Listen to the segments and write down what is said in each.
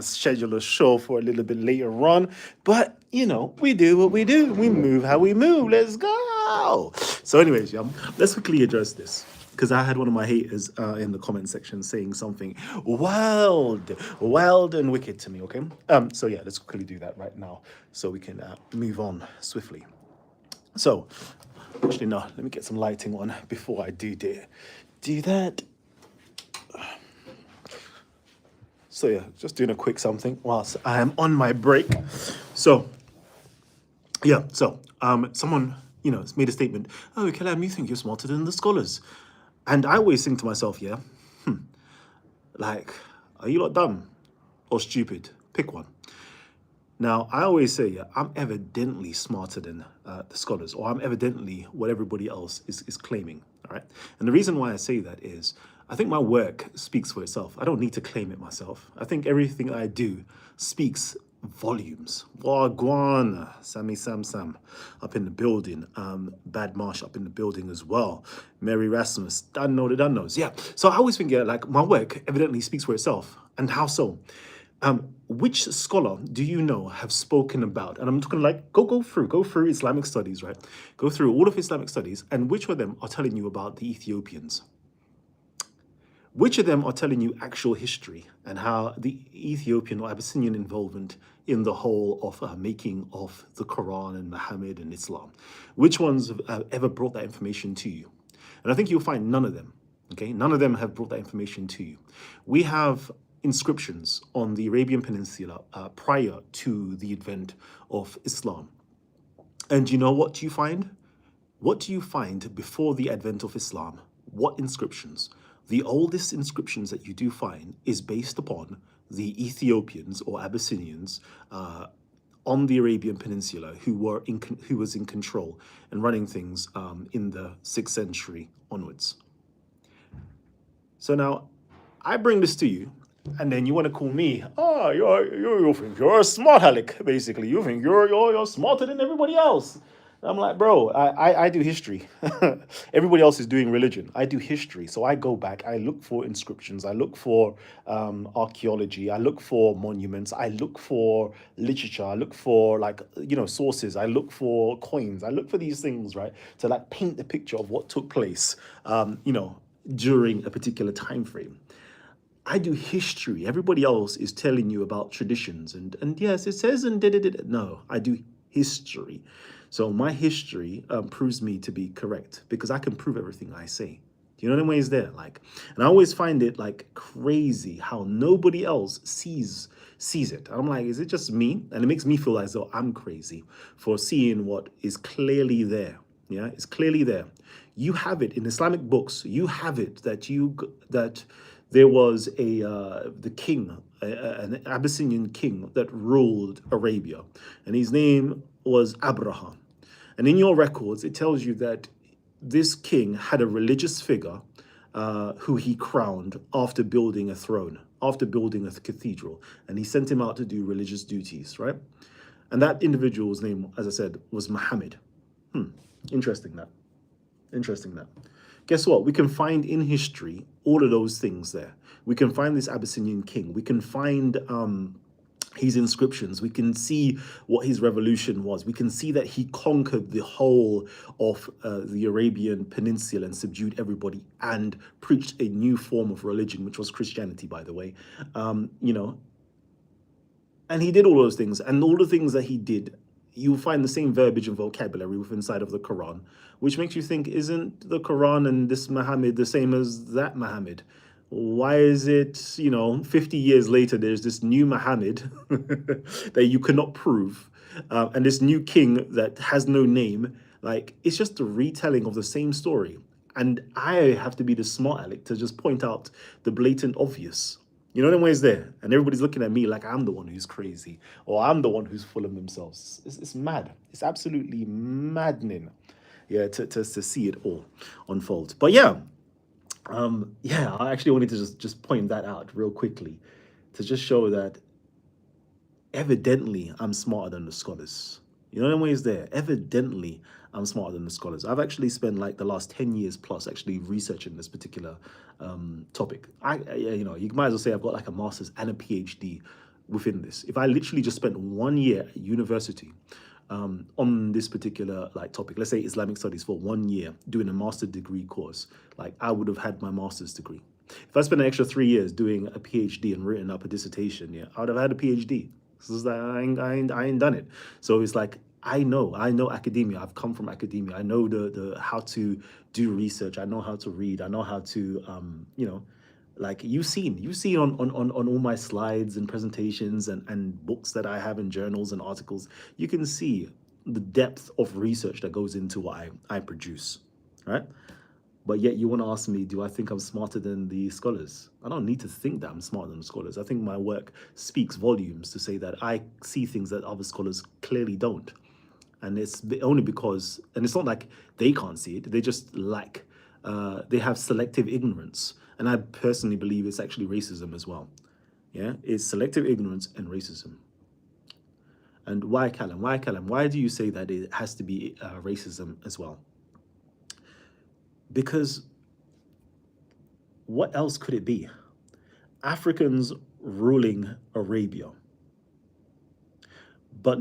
schedule a show for a little bit later on. But, we do what we do. We move how we move. Let's go. So, anyways, let's quickly address this. Because I had one of my haters in the comment section saying something wild and wicked to me, okay? So yeah, let's quickly do that right now so we can move on swiftly. So, actually, no, let me get some lighting on before I do that. So yeah, just doing a quick something whilst I am on my break. So yeah, someone has made a statement. Oh, Kalam, you think you're smarter than the scholars? And I always think to myself, yeah, like, are you lot dumb or stupid? Pick one. Now, I always say, yeah, I'm evidently smarter than the scholars, or I'm evidently what everybody else is claiming, all right? And the reason why I say that is I think my work speaks for itself. I don't need to claim it myself. I think everything I do speaks volumes. Wagwan, Sammy Sam up in the building. Bad Marsh up in the building as well. Mary Rasmus, done knows. Yeah, so I always think, yeah, like my work evidently speaks for itself. And how so? Which scholar do you know have spoken about? And I'm talking like go through Islamic studies, right? Go through all of Islamic studies, and which of them are telling you about the Ethiopians? Which of them are telling you actual history and how the Ethiopian or Abyssinian involvement in the whole of making of the Quran and Muhammad and Islam? Which ones have ever brought that information to you? And I think you'll find none of them. Okay, none of them have brought that information to you. We have inscriptions on the Arabian Peninsula prior to the advent of Islam. And you know what do you find? What do you find before the advent of Islam? What inscriptions? The oldest inscriptions that you do find is based upon the Ethiopians or Abyssinians on the Arabian Peninsula who was in control and running things in the 6th century onwards. So now I bring this to you, and then you want to call me, oh, you think you're a smart aleck, basically. You think you're smarter than everybody else. I'm like, bro, I do history. Everybody else is doing religion. I do history. So I go back, I look for inscriptions, I look for archaeology, I look for monuments, I look for literature, I look for sources, I look for coins, I look for these things, right? To like paint the picture of what took place, during a particular time frame. I do history. Everybody else is telling you about traditions and yes, it says and did. No, I do history. So my history proves me to be correct because I can prove everything I say. Do you know the ways there? And I always find it like crazy how nobody else sees it. I'm like, is it just me? And it makes me feel as though I'm crazy for seeing what is clearly there. Yeah, it's clearly there. You have it in Islamic books. You have it that there was the king, an Abyssinian king that ruled Arabia, and his name was Abraham. And in your records, it tells you that this king had a religious figure who he crowned after building a throne, after building a cathedral, and he sent him out to do religious duties, right? And that individual's name, as I said, was Muhammad. Interesting that. Interesting that. Guess what? We can find in history all of those things there. We can find this Abyssinian king. We can find his inscriptions. We can see what his revolution was. We can see that he conquered the whole of the Arabian Peninsula and subdued everybody and preached a new form of religion, which was Christianity, by the way. And he did all those things. And all the things that he did, you'll find the same verbiage and vocabulary within inside of the Quran, which makes you think, isn't the Quran and this Muhammad the same as that Muhammad? Why is it, 50 years later, there's this new Muhammad that you cannot prove, and this new king that has no name? Like, it's just a retelling of the same story. And I have to be the smart aleck to just point out the blatant obvious. You know, the ways there, and everybody's looking at me like I'm the one who's crazy, or I'm the one who's full of themselves. It's mad. It's absolutely maddening, yeah, to see it all unfold. But yeah, I actually wanted to just point that out real quickly, to just show that evidently I'm smarter than the scholars. You know, the ways there. Evidently, I'm smarter than the scholars. I've actually spent like the last 10 years plus actually researching this particular topic. You might as well say I've got like a master's and a PhD within this. If I literally just spent 1 year at university on this particular like topic, let's say Islamic studies for 1 year doing a master's degree course, like I would have had my master's degree. If I spent an extra 3 years doing a PhD and written up a dissertation, yeah, I would have had a PhD. So it's like, I ain't done it. So it's like, I know academia. I've come from academia. I know the how to do research. I know how to read. I know how to, like you've seen on all my slides and presentations and books that I have in journals and articles, you can see the depth of research that goes into what I produce, right? But yet you want to ask me, do I think I'm smarter than the scholars? I don't need to think that I'm smarter than the scholars. I think my work speaks volumes to say that I see things that other scholars clearly don't. And it's only because, and it's not like they can't see it, they just lack, they have selective ignorance. And I personally believe it's actually racism as well. Yeah, it's selective ignorance and racism. And why, Kalam? Why, Kalam? Why do you say that it has to be racism as well? Because what else could it be? Africans ruling Arabia. But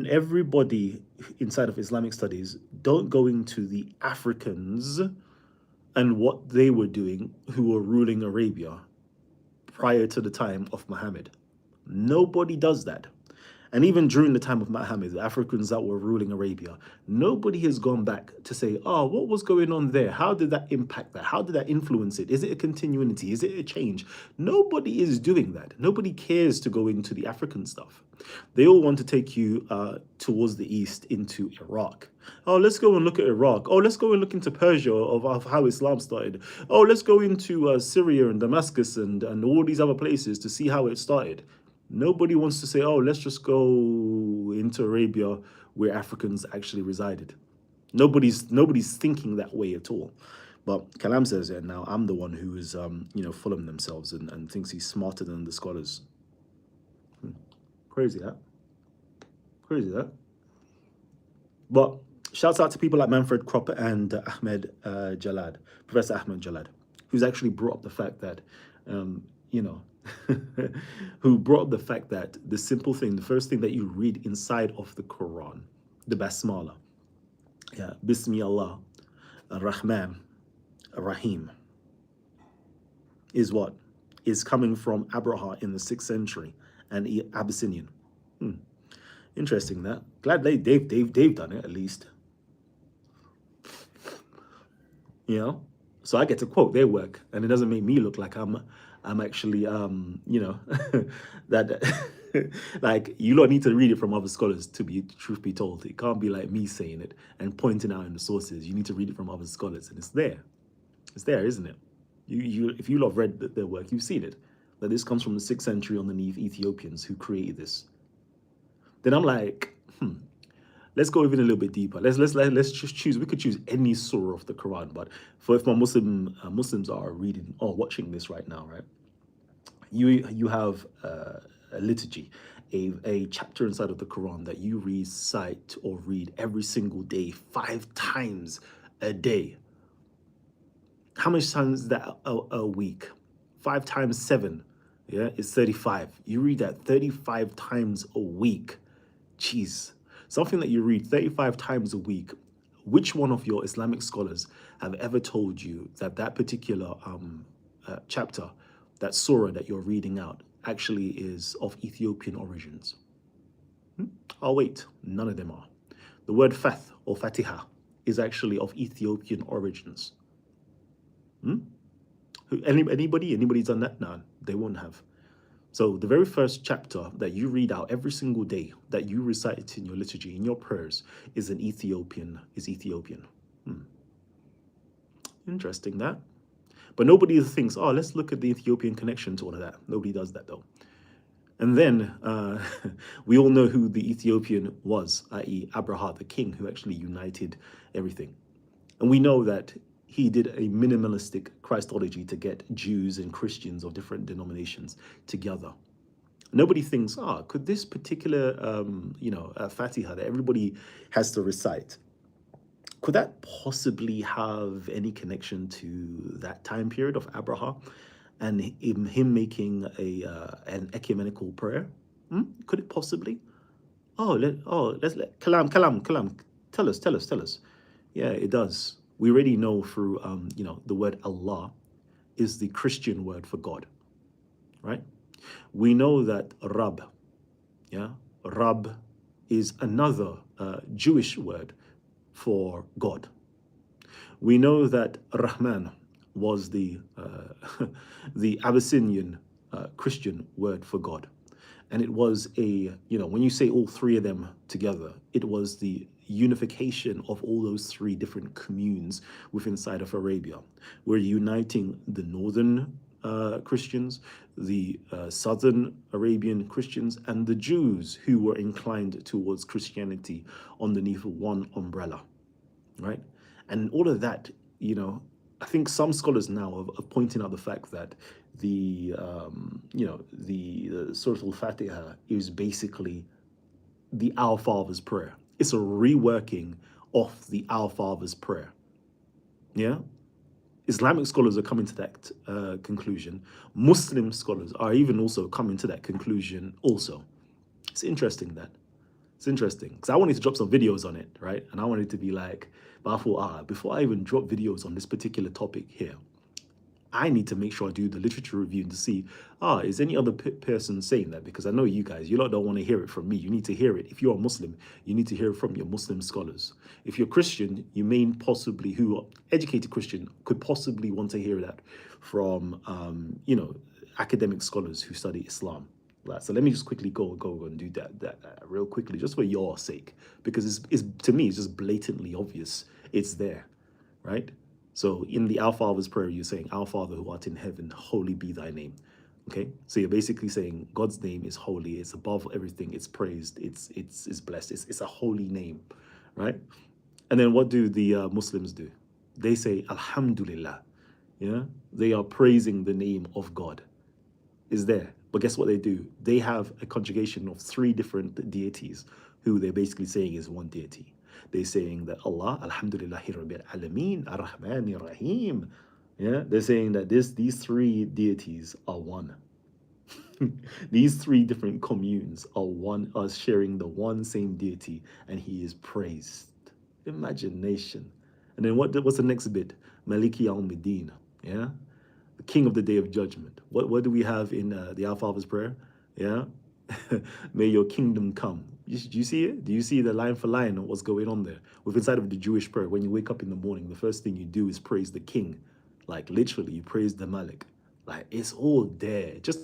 everybody inside of Islamic studies don't go into the Africans and what they were doing who were ruling Arabia prior to the time of Muhammad. Nobody does that. And even during the time of Muhammad, the Africans that were ruling Arabia, nobody has gone back to say, oh, what was going on there? How did that impact that? How did that influence it? Is it a continuity? Is it a change? Nobody is doing that. Nobody cares to go into the African stuff. They all want to take you towards the east into Iraq. Oh, let's go and look at Iraq. Oh, let's go and look into Persia of how Islam started. Oh, let's go into Syria and Damascus and all these other places to see how it started. Nobody wants to say, oh, let's just go into Arabia where Africans actually resided. Nobody's thinking that way at all. But Kalam says that now I'm the one who is, full of themselves and thinks he's smarter than the scholars. Crazy that. Crazy that. But shouts out to people like Manfred Kropp and Ahmed Jalad, Professor Ahmed Jalad, who's actually brought up the fact that, who brought up the fact that the simple thing, the first thing that you read inside of the Quran, the Basmala, yeah, Bismillah, Ar-Rahman, Ar-Rahim, is what? Is coming from Abraha in the 6th century and Abyssinian. Interesting that. Glad they've done it at least. You know? So I get to quote their work, and it doesn't make me look like I'm actually, that, like, you lot need to read it from other scholars to be, truth be told. It can't be like me saying it and pointing out in the sources. You need to read it from other scholars, and it's there. It's there, isn't it? If you lot have read their work, you've seen it. That this comes from the 6th century underneath Ethiopians who created this. Then I'm like, let's go even a little bit deeper. Let's just choose. We could choose any surah of the Quran, but for if my Muslims are reading or watching this right now, right? You have a liturgy, a chapter inside of the Quran that you recite or read every single day, 5 times a day. How much times is that a week? 5 times 7, yeah, is 35. You read that 35 times a week. Jeez. Something that you read 35 times a week. Which one of your Islamic scholars have ever told you that that particular chapter, that surah that you're reading out, actually is of Ethiopian origins? Oh, wait, none of them are. The word fath or fatiha is actually of Ethiopian origins. Anybody's done that? No, they won't have. So the very first chapter that you read out every single day, that you recite it in your liturgy, in your prayers, is Ethiopian. Interesting that. But nobody thinks, oh, let's look at the Ethiopian connection to all of that. Nobody does that though. And then we all know who the Ethiopian was, i.e. Abraha, the king who actually united everything. And we know that he did a minimalistic Christology to get Jews and Christians of different denominations together. Nobody thinks, could this particular, Fatiha that everybody has to recite, could that possibly have any connection to that time period of Abraha and him making an ecumenical prayer? Could it possibly? Let's let Kalam. Tell us. Yeah, it does. We already know through, the word Allah is the Christian word for God, right? We know that Rab, yeah, Rab is another Jewish word for God. We know that Rahman was the the Abyssinian Christian word for God, and it was when you say all three of them together, it was the unification of all those three different communes within inside of Arabia. We're uniting the northern Christians, the southern Arabian Christians, and the Jews who were inclined towards Christianity underneath one umbrella, right? And all of that, I think some scholars now are pointing out the fact that the Surah Al-Fatiha is basically the Our Father's prayer. It's a reworking of the Our Father's prayer. Yeah? Islamic scholars are coming to that conclusion. Muslim scholars are even also coming to that conclusion also. It's interesting that. It's interesting because I wanted to drop some videos on it, right? And I wanted to be like, but I thought, before I even drop videos on this particular topic here, I need to make sure I do the literature review to see, is any other person saying that? Because I know you guys, you lot don't want to hear it from me. You need to hear it. If you're a Muslim, you need to hear it from your Muslim scholars. If you're Christian, you may possibly, who are educated Christian, could possibly want to hear that from, academic scholars who study Islam. Right, so let me just quickly go and do that real quickly, just for your sake, because it's to me, it's just blatantly obvious. It's there, right? So in the Our Father's prayer, you're saying, Our Father who art in heaven, holy be thy name. Okay, so you're basically saying God's name is holy. It's above everything. It's praised. It's blessed. It's a holy name, right? And then what do the Muslims do? They say Alhamdulillah. Yeah, they are praising the name of God. Is there? But guess what they do? They have a conjugation of three different deities who they're basically saying is one deity. They're saying that Allah, Alhamdulillahi Rabbil Alameen, Ar-Rahman Rahim. Yeah, they're saying that these three deities are one. These three different communes are sharing the one same deity, and he is praised. Imagination. And then what's the next bit? Maliki Yawmiddin. Yeah, the King of the Day of Judgment. What do we have in the Our Father's prayer? Yeah, may your kingdom come. Do you see it? Do you see the line for line of what's going on there? With inside of the Jewish prayer, when you wake up in the morning, the first thing you do is praise the king. Like literally, you praise the Malik. Like it's all there. Just